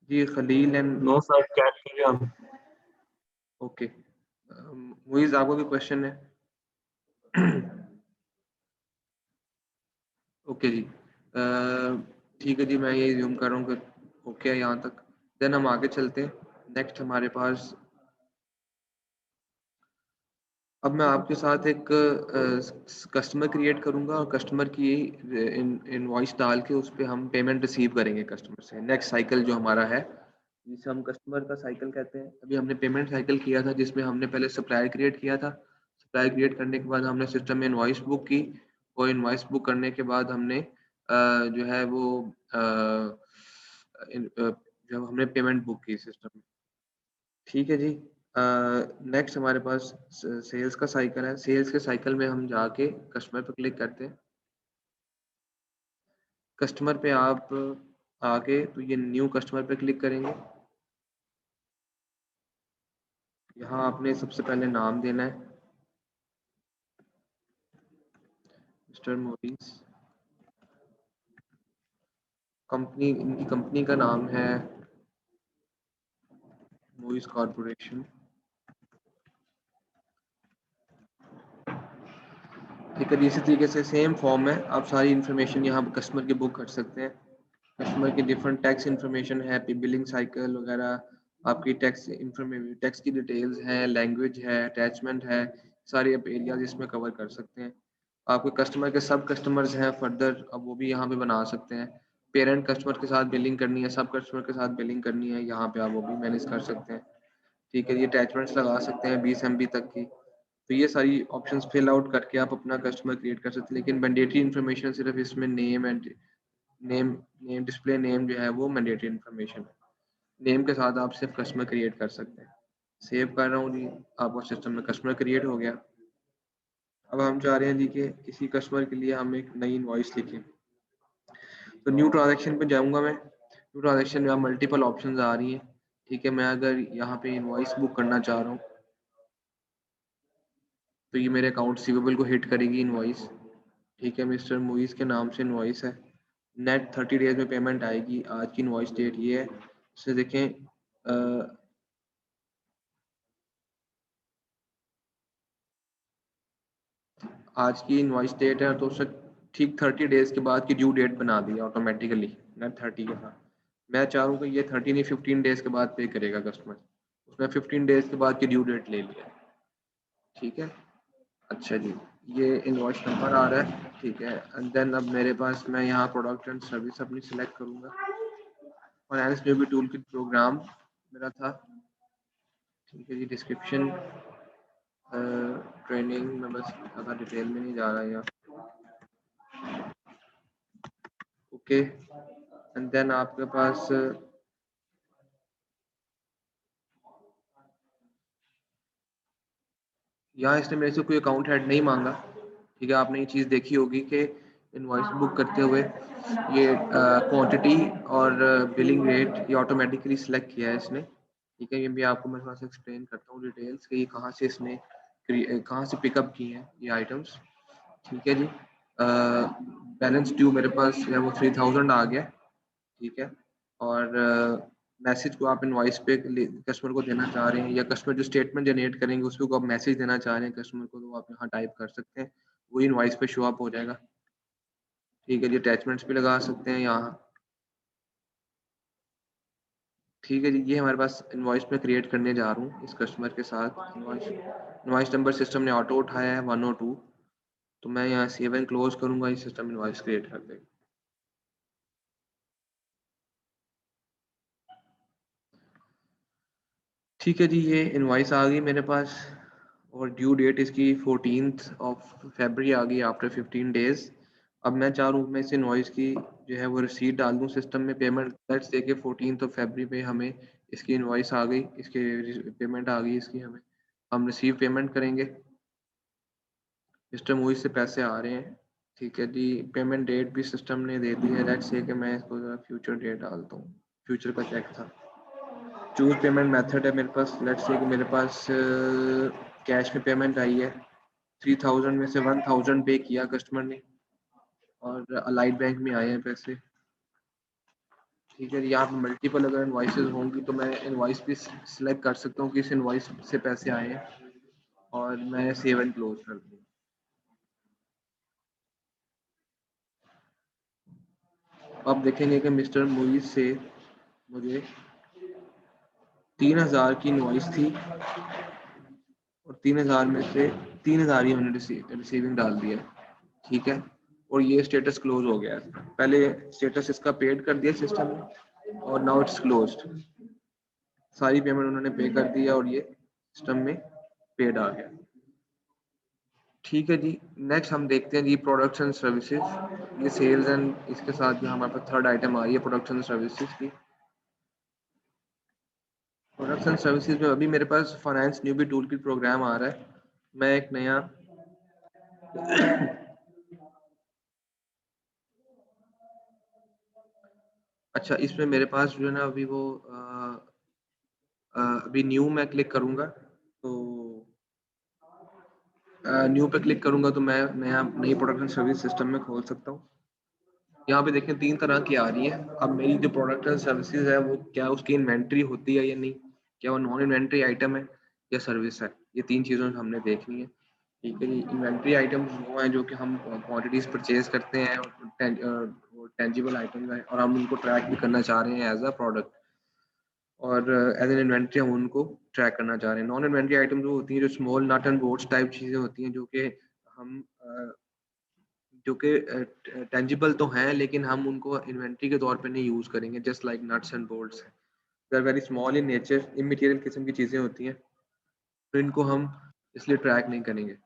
जी खलील एंड नो सर, क्या कीजिए हम। ओके, मुइज़ आपको कोई क्वेश्चन है? ओके जी, ठीक है जी, मैं ये ज्यूम कर रहा हूँ कि ओके है यहाँ तक। देन हम आगे चलते हैं। नेक्स्ट हमारे पास, अब मैं आपके साथ एक कस्टमर क्रिएट करूंगा और कस्टमर की इनवॉइस डाल के उस पर हम पेमेंट रिसीव करेंगे कस्टमर से। नेक्स्ट साइकिल जो हमारा है, जिसे हम कस्टमर का साइकिल कहते हैं। अभी हमने पेमेंट साइकिल किया था जिसमें हमने पहले सप्लायर क्रिएट किया था। सप्लायर क्रिएट करने के बाद हमने सिस्टम में इनवॉइस बुक की, और इनवॉइस बुक करने के बाद हमने जो है वो जब हमने पेमेंट बुक की सिस्टम में, ठीक है जी। नेक्स्ट हमारे पास सेल्स का साइकिल है। सेल्स के साइकिल में हम जाके कस्टमर पर क्लिक करते हैं। कस्टमर पे आप आके तो ये न्यू कस्टमर पे क्लिक करेंगे। यहाँ आपने सबसे पहले नाम देना है, मिस्टर मोइस। कंपनी, इनकी कंपनी का नाम है मोइस कॉरपोरेशन, ठीक है जी। इसी तरीके से सेम फॉर्म है, आप सारी इन्फॉर्मेशन यहाँ कस्टमर की बुक कर सकते हैं। कस्टमर की डिफरेंट टैक्स इन्फॉर्मेशन है, बिलिंग साइकिल वगैरह, आपकी टैक्स की डिटेल्स हैं, लैंग्वेज है, अटैचमेंट है, सारी आप एरियाज इसमें कवर कर सकते हैं। आपके कस्टमर के सब कस्टमर्स हैं फर्दर, अब वो भी यहाँ पे बना सकते हैं। पेरेंट कस्टमर के साथ बिलिंग करनी है, सब कस्टमर के साथ बिलिंग करनी है, यहाँ पे आप वो भी मैनेज कर सकते हैं, ठीक है। ये अटैचमेंट्स लगा सकते हैं 20 MB तक की। तो ये सारी ऑप्शंस फिल आउट करके आप अपना कस्टमर क्रिएट कर सकते हैं। लेकिन मैंडेटरी इन्फॉर्मेशन सिर्फ इसमें name and name display name जो है वो मैंडेटरी इन्फॉर्मेशन है। नेम के साथ आप सिर्फ कस्टमर क्रिएट कर सकते हैं। सेव कर रहा हूँ जी, आपका सिस्टम में कस्टमर क्रिएट हो गया। अब हम चाह रहे हैं जी कि किसी कस्टमर के लिए हम एक नई इनवॉइस लिखें। तो न्यू ट्रांजैक्शन पे जाऊंगा मैं। न्यू ट्रांजैक्शन में मल्टीपल ऑप्शंस आ रही हैं। ठीक है, मैं अगर यहाँ पे इनवॉइस बुक करना चाह रहा हूँ तो ये मेरे अकाउंट रिसीवेबल को हिट करेगी इनवॉइस। ठीक है, मिस्टर मुइज के नाम से इनवॉइस है। नेट 30 डेज में पेमेंट आएगी। आज की इनवॉइस डेट ये है। इससे देखें आज की इनवॉइस डेट है तो उससे ठीक 30 डेज के बाद की ड्यू डेट बना दी ऑटोमेटिकली नेट 30 के साथ। मैं चाह रहा हूँ कि ये 30 नहीं 15 डेज के बाद पे करेगा कस्टमर। उसने 15 डेज के बाद की ड्यू डेट ले लिया। ठीक है, अच्छा जी, ये इनवॉइस नंबर आ रहा है। ठीक है, एंड देन अब मेरे पास मैं यहाँ प्रोडक्ट एंड सर्विस अपनी सिलेक्ट करूँगा। फाइनेंस जो भी टूल किट प्रोग्राम मेरा था। ठीक है जी, डिस्क्रिप्शन ट्रेनिंग में बस ज़्यादा डिटेल में नहीं जा रहा है यहाँ। ओके, एंड देन आपके पास यहाँ इसने मेरे से कोई अकाउंट हेड नहीं मांगा। ठीक है, आपने ये चीज़ देखी होगी कि इनवॉइस बुक करते हुए ये क्वांटिटी और बिलिंग रेट ये ऑटोमेटिकली सिलेक्ट किया है इसने। ठीक है, ये भी आपको मैं थोड़ा सा एक्सप्लेन करता हूँ डिटेल्स कि ये कहाँ से इसने कहाँ से पिकअप की हैं ये आइटम्स। ठीक है जी, बैलेंस ड्यू मेरे पास है वो 3000 आ गया। ठीक है, और मैसेज को आप इनवॉइस पे कस्टमर को देना चाह रहे हैं या कस्टमर जो स्टेटमेंट जनरेट करेंगे उसको आप मैसेज देना चाह रहे हैं कस्टमर को, तो आप यहाँ टाइप कर सकते हैं, वो इनवॉइस पे शो अप हो जाएगा। ठीक है जी, अटैचमेंट्स भी लगा सकते हैं यहाँ। ठीक है जी, ये हमारे पास इनवॉइस में क्रिएट करने जा रहा हूँ इस कस्टमर के साथ। इनवॉइस नंबर सिस्टम ने ऑटो उठाया है 102, तो मैं यहाँ सेव एंड क्लोज करूँगा, ये सिस्टम इनवॉइस क्रिएट कर देगा। ठीक है जी, ये इनवॉइस आ गई मेरे पास और ड्यू डेट इसकी 14th ऑफ फरवरी आ गई आफ्टर 15 डेज। अब मैं चाह रहा हूँ मैं इस इनवॉइस की जो है वो रिसीट डाल दूँ सिस्टम में। पेमेंट लेट्स से के 14th ऑफ फरवरी पे हमें इसकी इनवॉइस आ गई, इसके पेमेंट आ गई इसकी, हमें हम रिसीव पेमेंट करेंगे। मिस्टर मूवी से पैसे आ रहे हैं। ठीक है जी, पेमेंट डेट भी सिस्टम ने दे दी है। लेट्स से कि मैं इसको फ्यूचर डेट डालता हूँ, फ्यूचर का चेक था। चूज पेमेंट मेथड है मेरे पास। लेट्स से कि मेरे पास कैश में पेमेंट आई है। 3000 में से 1000 पे किया कस्टमर ने और अलाइड बैंक में आए हैं पैसे। ठीक है, यहाँ पे मल्टीपल अगर इनवॉइसेस होंगी तो मैं इनवॉइस भी सिलेक्ट कर सकता हूँ कि इस इनवॉइस से पैसे आए हैं और मैं सेव एंड क्लोज कर दूँ। अब देखेंगे कि मिस्टर मूवीज से मुझे 3000 की इनवॉइस थी और 3000 में से 3000 ही हमने रिसीविंग डाल दिया। ठीक है, और ये स्टेटस क्लोज हो गया है। पहले स्टेटस इसका पेड कर दिया सिस्टम ने और नाउ इट्स क्लोज्ड। सारी पेमेंट उन्होंने पे कर दिया और ये सिस्टम में पेड आ गया। ठीक है जी, नेक्स्ट हम देखते हैं जी प्रोडक्ट्स एंड सर्विसेज। ये सेल्स एंड इसके साथ जो हमारे पास थर्ड आइटम आ रही है प्रोडक्ट्स एंड सर्विसेज की। प्रोडक्ट्स एंड सर्विसेज में अभी मेरे पास finance newbie tool kit program आ रहा है। मैं एक नया अच्छा, इसमें मेरे पास जो है ना अभी वो अभी न्यू मैं क्लिक करूंगा तो न्यू पे क्लिक करूंगा तो मैं नई प्रोडक्ट एंड सर्विस सिस्टम में खोल सकता हूँ। यहाँ पे देखें 3 तरह की आ रही है। अब मेरी जो प्रोडक्ट एंड सर्विसेज है वो क्या उसकी इन्वेंट्री होती है या नहीं, क्या वो नॉन इन्वेंट्री आइटम है या सर्विस है, ये 3 चीज़ों हमने देखनी है। ठीक है जी, इन्वेंट्री आइटम वो हैं जो कि हम क्वांटिटीज परचेज करते हैं और टेंजिबल आइटम है और हम उनको ट्रैक भी करना चाह रहे हैं एज अ प्रोडक्ट और एज एन इन्वेंट्री हम उनको ट्रैक करना चाह रहे हैं। नॉन इन्वेंट्री आइटम जो होती हैं जो small nut and bolts type चीज़ें होती हैं जो कि हम जो कि टेंजिबल तो हैं लेकिन हम उनको इन्वेंट्री के तौर पे नहीं यूज़ करेंगे, just like nuts and bolts हैं। They are very small in nature, immaterial किस्म की चीज़ें होती हैं तो इनको हम इसलिए ट्रैक नहीं करेंगे।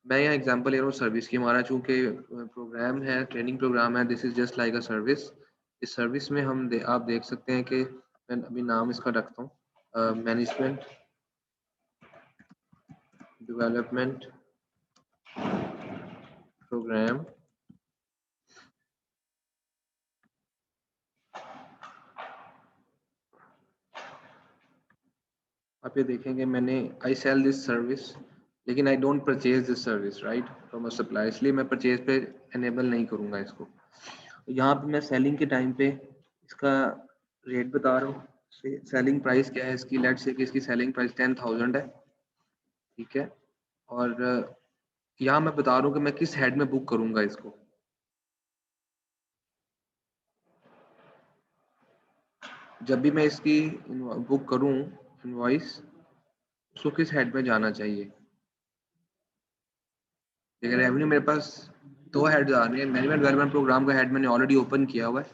मैं यहाँ एग्जांपल ले रहा हूँ सर्विस की। हमारा चूंकि प्रोग्राम है, ट्रेनिंग प्रोग्राम है, this is just like a service. इस सर्विस में आप देख सकते हैं कि मैं अभी नाम इसका रखता हूँ मैनेजमेंट डेवलपमेंट program आप ये देखेंगे मैंने आई सेल दिस सर्विस लेकिन I don't purchase this service right from a supplier, इसलिए मैं परचेज पे एनेबल नहीं करूंगा इसको। यहाँ पे मैं सेलिंग के टाइम पे इसका रेट बता रहा हूँ, सेलिंग प्राइस क्या है इसकी, लेट्स से कि इसकी सेलिंग प्राइस 10,000 है, ठीक है। और यहाँ मैं बता रहा हूँ कि मैं किस हेड में बुक करूंगा इसको। जब भी मैं इसकी बुक करूं इनवॉइस, उसको किस हेड में जाना चाहिए। लेकिन रेवेन्यू मेरे पास दो हेड आ रहे हैं, मैनेजमेंट डेवलपमेंट प्रोग्राम का हेड मैंने ऑलरेडी ओपन किया हुआ है,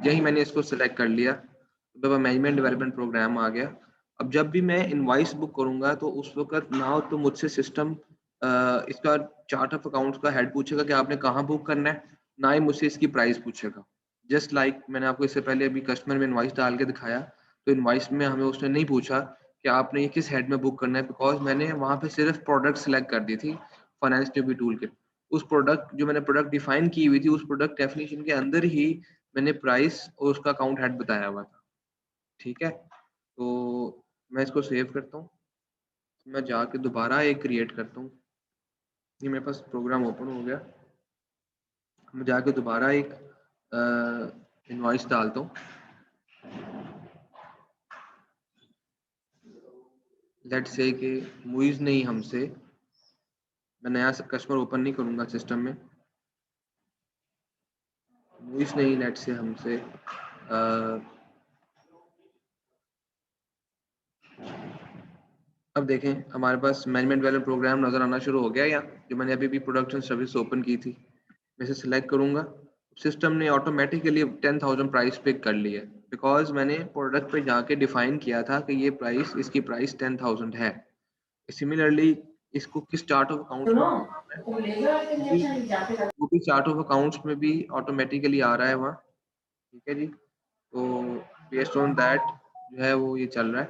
यही मैंने इसको सिलेक्ट कर लिया, तो मैनेजमेंट डेवलपमेंट प्रोग्राम आ गया। अब जब भी मैं इनवॉइस बुक करूंगा तो उस वक्त ना तो मुझसे सिस्टम इसका चार्ट ऑफ अकाउंट्स का हेड पूछेगा कि आपने कहाँ बुक करना है, ना ही मुझसे इसकी प्राइस पूछेगा। जस्ट लाइक मैंने आपको इससे पहले अभी कस्टमर में इनवॉइस डाल के दिखाया, तो इनवॉइस में हमें उसने नहीं पूछा कि आपने ये किस हेड में बुक करना है, बिकॉज मैंने वहाँ पे सिर्फ प्रोडक्ट सेलेक्ट कर दी थी फाइनेंस न्यूबी टूल के। उस प्रोडक्ट जो मैंने प्रोडक्ट डिफाइन की हुई थी, उस प्रोडक्ट डेफिनेशन के अंदर ही मैंने प्राइस और उसका अकाउंट हेड बताया हुआ था, ठीक है। तो मैं इसको सेव करता हूँ, मैं जाके दोबारा एक क्रिएट करता हूँ, ये मेरे पास प्रोग्राम ओपन हो गया, मैं जाके दोबारा एक इनवॉइस डालता हूँ। लेट्स से कि मुइज नहीं हमसे, मैं नया कस्टमर ओपन नहीं करूँगा सिस्टम में, मुइज नहीं लेट्स से हमसे अब देखें हमारे पास मैनेजमेंट वाला प्रोग्राम नजर आना शुरू हो गया, या जो मैंने अभी भी प्रोडक्शन सर्विस ओपन की थी, मैं इसे सिलेक्ट करूंगा, सिस्टम ने ऑटोमेटिकली 10,000 प्राइस पिक कर ली है, बिकॉज मैंने प्रोडक्ट पे जाके डिफाइन किया था कि ये प्राइस, इसकी प्राइस 10,000 है। सिमिलरली इसको किस चार्ट ऑफ अकाउंट्स में वो भी चार्ट ऑफ अकाउंट्स में भी ऑटोमेटिकली आ रहा है वहाँ, ठीक है जी। तो बेस्ड ऑन दैट जो है वो ये चल रहा है।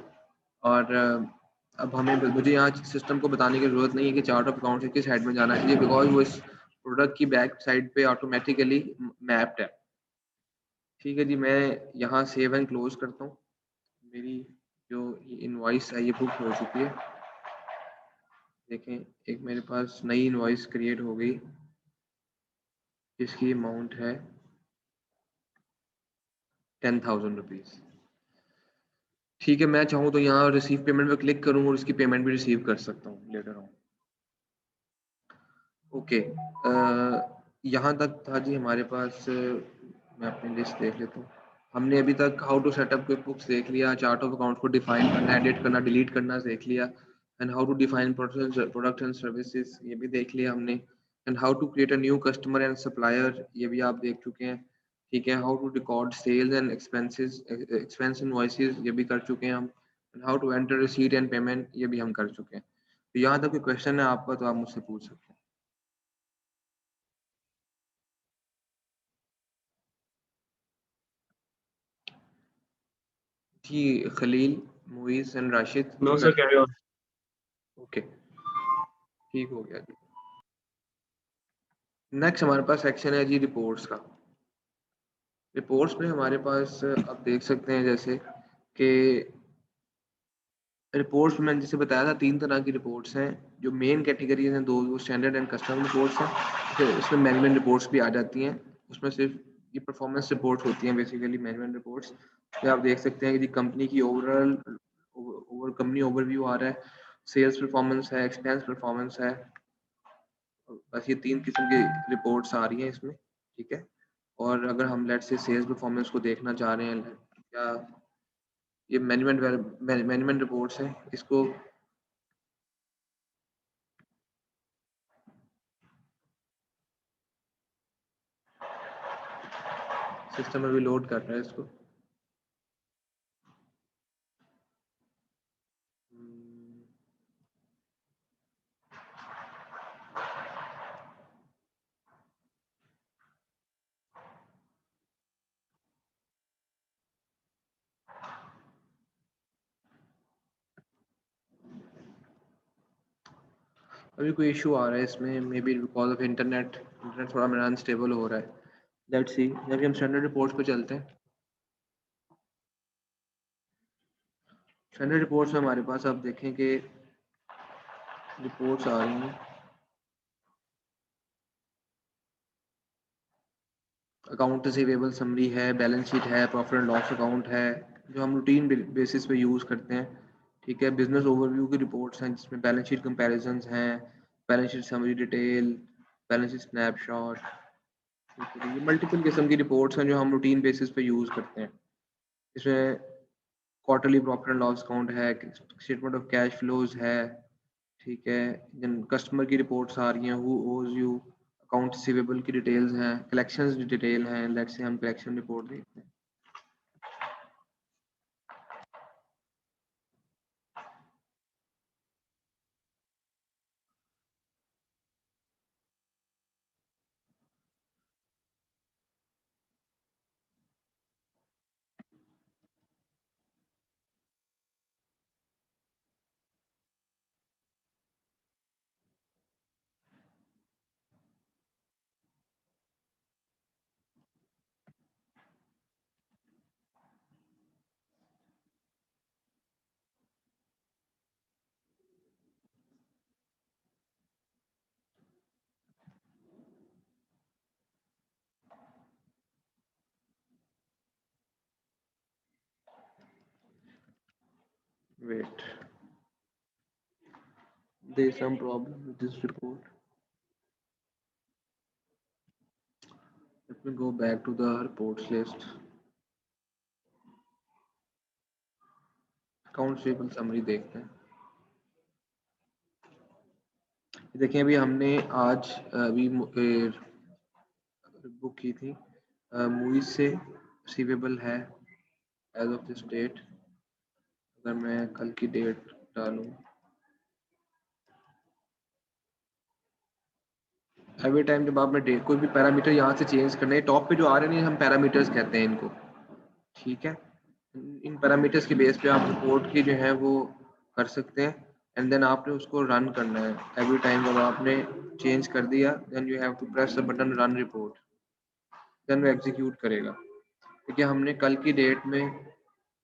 और अब हमें मुझे यहाँ सिस्टम को बताने की जरूरत नहीं है कि चार्ट ऑफ अकाउंट से किस हेड में जाना चाहिए, बिकॉज वो इस प्रोडक्ट की बैक साइड पे ऑटोमेटिकली मैप्ड है, ठीक है जी। मैं यहाँ सेव एंड क्लोज करता हूँ, मेरी जो इनवॉइस है ये बुक हो चुकी है। देखें एक मेरे पास नई इनवॉइस क्रिएट हो गई, इसकी अमाउंट है 10,000 रुपीज़, ठीक है। मैं चाहूँ तो यहाँ रिसीव पेमेंट पे क्लिक करूँ और इसकी पेमेंट भी रिसीव कर सकता हूँ लेटर ऑन। ओके, यहाँ तक था जी हमारे पास। मैं अपनी लिस्ट देख लेता हूँ। हमने अभी तक how to set up QuickBooks देख लिया, चार्ट ऑफ अकाउंट को डिफाइन करना, एडिट करना, डिलीट करना देख लिया, and how to define product and services ये भी देख लिया हमने, and how to create a new customer and supplier ये भी आप देख चुके हैं, ठीक है। How to record sales and expenses, expense invoices ये भी कर चुके हैं हम, and how to enter receipt and payment ये भी हम कर चुके हैं। तो यहाँ तक कोई क्वेश्चन है आपका तो आप मुझसे पूछ सकते हैं। जी Khalil, Muiz and Rashid. No, sir, carry on. Okay, ठीक हो गया जी। नेक्स्ट हमारे पास सेक्शन है जी रिपोर्ट्स का। रिपोर्ट्स में हमारे पास आप देख सकते हैं जैसे कि रिपोर्ट्स में मैंने जैसे बताया था 3 तरह की रिपोर्ट्स हैं, जो मेन कैटेगरीज हैं, 2 वो स्टैंडर्ड एंड कस्टम रिपोर्ट्स हैं, फिर उसमें मैनेजमेंट रिपोर्ट्स भी आ जाती हैं। उसमें सिर्फ ये परफॉर्मेंस रिपोर्ट्स होती हैं बेसिकली मैनेजमेंट रिपोर्ट्स। तो आप देख सकते हैं कि जी कंपनी की ओवरऑल कंपनी ओवरव्यू आ रहा है, सेल्स परफॉर्मेंस है, एक्सपेंस परफॉर्मेंस है, बस ये 3 किस्म की रिपोर्ट्स आ रही हैं इसमें, ठीक है। और अगर हम लेट से सेल्स परफॉर्मेंस को देखना चाह रहे हैं, या ये मैनेजमेंट रिपोर्ट्स हैं, इसको सिस्टम अभी लोड कर रहा है इसको। अभी कोई इशू आ रहा है इसमें, may be because of internet थोड़ा मेरा अनस्टेबल हो रहा है। लेट्स सी, जब हम स्टैंडर्ड रिपोर्ट्स पे चलते हैं। स्टैंडर्ड रिपोर्ट्स में हमारे पास आप देखें कि रिपोर्ट्स आ रही हैं। अकाउंट रिसीवेबल समरी है, बैलेंस शीट है, प्रॉफिट एंड लॉस अकाउंट है, जो हम रूटीन बेसिस पे यूज़ करते हैं। ठीक है, बिजनेस ओवरव्यू की रिपोर्ट्स हैं जिसमें बैलेंस शीट कंपैरिजंस हैं, balance sheet summary detail, balance sheet snapshot. ठीक है, ये मल्टीपल किस्म की रिपोर्ट्स हैं जो हम रूटीन बेसिस पे यूज़ करते हैं। इसमें quarterly profit and loss account है, स्टेटमेंट ऑफ कैश फ्लोज है। ठीक है, जिन कस्टमर की रिपोर्ट्स आ रही हैं, हु ओज यू, अकाउंट रिसीवेबल की डिटेल्स हैं, कलेक्शंस की डिटेल हैं। लेट्स से हम कलेक्शन रिपोर्ट देखते हैं। Wait, there is some problem with this report. Let me go back to the reports list. Account receivable summary देखते हैं। देखिए, अभी हमने आज अभी बुक की थी मूवीज से रिसीवेबल है एज ऑफ दिस डेट। अगर मैं कल की डेट डालूं, एवरी टाइम जब आपने डेट कोई भी पैरामीटर यहाँ से चेंज करना है, टॉप पे जो आ रहे हैं हम पैरामीटर्स कहते हैं इनको। ठीक है, इन पैरामीटर्स के बेस पे आप रिपोर्ट की जो है वो कर सकते हैं, एंड देन आपने उसको रन करना है। एवरी टाइम जब आपने चेंज कर दिया, then you have to press the button run report, then वो एग्जीक्यूट करेगा। देखिए, हमने कल की डेट में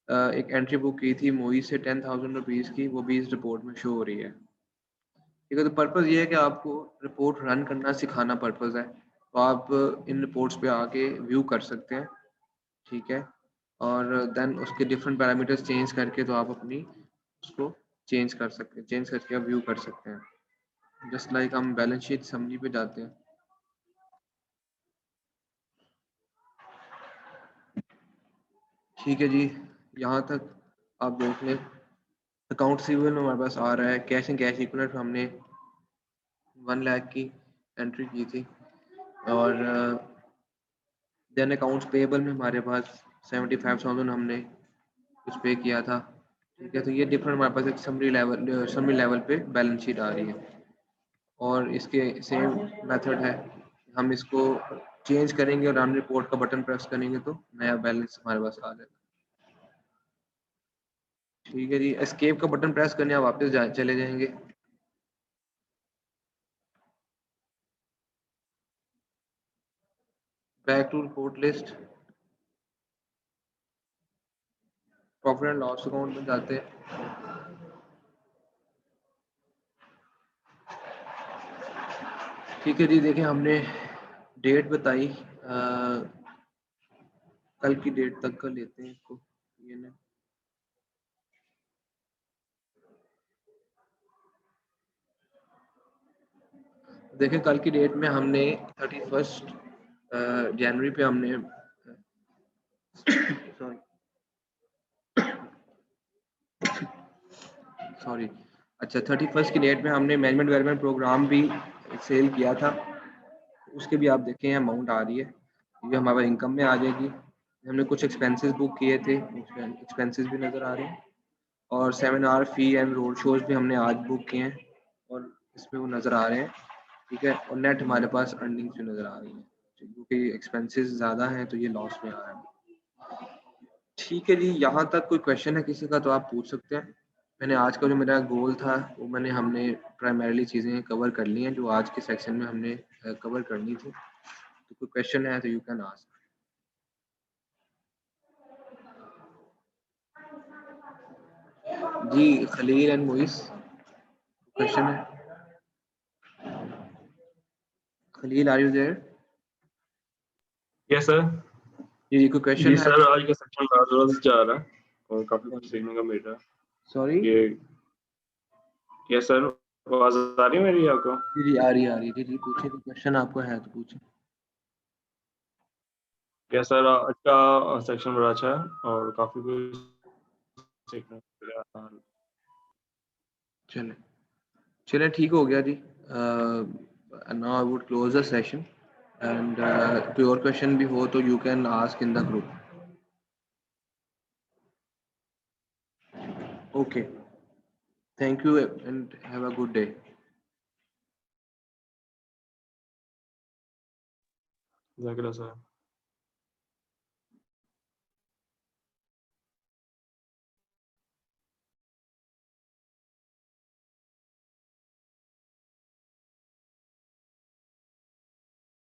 एक एंट्री बुक की थी मोई से 10,000 रुपीज़ की, वो भी इस रिपोर्ट में शो हो रही है। ठीक है, तो पर्पज़ ये है कि आपको रिपोर्ट रन करना सिखाना पर्पज़ है, तो आप इन रिपोर्ट्स पे आके व्यू कर सकते हैं। ठीक है, और देन उसके डिफरेंट पैरामीटर्स चेंज करके तो आप अपनी उसको चेंज कर सकते हैं, चेंज करके आप व्यू कर सकते हैं। जस्ट लाइक हम बैलेंस शीट समरी पे जाते हैं। ठीक है जी, यहाँ तक आप देख लें। अकाउंट रिसीवेबल में हमारे पास आ रहा है कैश एंड कैश इक्विवेलेंट, हमने 1 लाख की एंट्री की थी, और देन अकाउंट्स पेएबल में हमारे पास 75,000 हमने कुछ पे किया था। ठीक है, तो ये डिफरेंट हमारे पास एक समरी लेवल पे बैलेंस शीट आ रही है, और इसके सेम मेथड है। हम इसको चेंज करेंगे और रन रिपोर्ट का बटन प्रेस करेंगे तो नया बैलेंस हमारे पास आ जाएगा। ठीक है जी, एस्केप का बटन प्रेस करने आप वापस चले जाएंगे। Back to report list, profit and loss account में जाते हैं। ठीक है जी, देखिए हमने डेट बताई, कल की डेट तक का लेते हैं इसको, ये ना। देखिए, कल की डेट में हमने 31 जनवरी पे हमने सॉरी अच्छा 31 की डेट में हमने मैनेजमेंट डेवलपमेंट प्रोग्राम भी सेल किया था। उसके भी आप देखें अमाउंट आ रही है, ये हमारा इनकम में आ जाएगी। हमने कुछ एक्सपेंसेस बुक किए थे, एक्सपेंसेस भी नज़र आ रहे हैं, और seminar fee and road shows भी हमने आज बुक किए हैं और इसमें वो नज़र आ रहे हैं। ठीक है, और नेट हमारे पास अर्निंग्स भी नज़र आ रही है, क्योंकि एक्सपेंसेस ज़्यादा हैं तो ये लॉस में आ रहा है। ठीक है जी, यहाँ तक कोई क्वेश्चन है किसी का तो आप पूछ सकते हैं। मैंने आज का जो मेरा गोल था वो हमने प्राइमरीली चीज़ें कवर कर ली हैं जो आज के सेक्शन में हमने कवर करनी थी। तो कोई क्वेश्चन है तो यू कैन आस्क। जी खलील एंड मोइस, क्वेश्चन है? Khalil are you there? Yes sir. जी कोई जी क्वेश्चन है? सर, आज का सेक्शन बड़ा जबरदस्त जा रहा है और काफी कुछ सीखने का मिल रहा है। सॉरी? ये यस सर, आवाज आ रही है मेरी आपको? जी आ रही है। जी पूछिए, कोई क्वेश्चन आपको है तो पूछिए। यस सर, आज का सेक्शन बड़ा अच्छा है और काफी कुछ सीखने को मिल रहा है। चले ठीक हो गया जी। Now I would close the session and कोई और क्वेश्चन भी हो तो you can ask in the group. Okay, thank you and have a good day. जज़ाकल्लाह सर।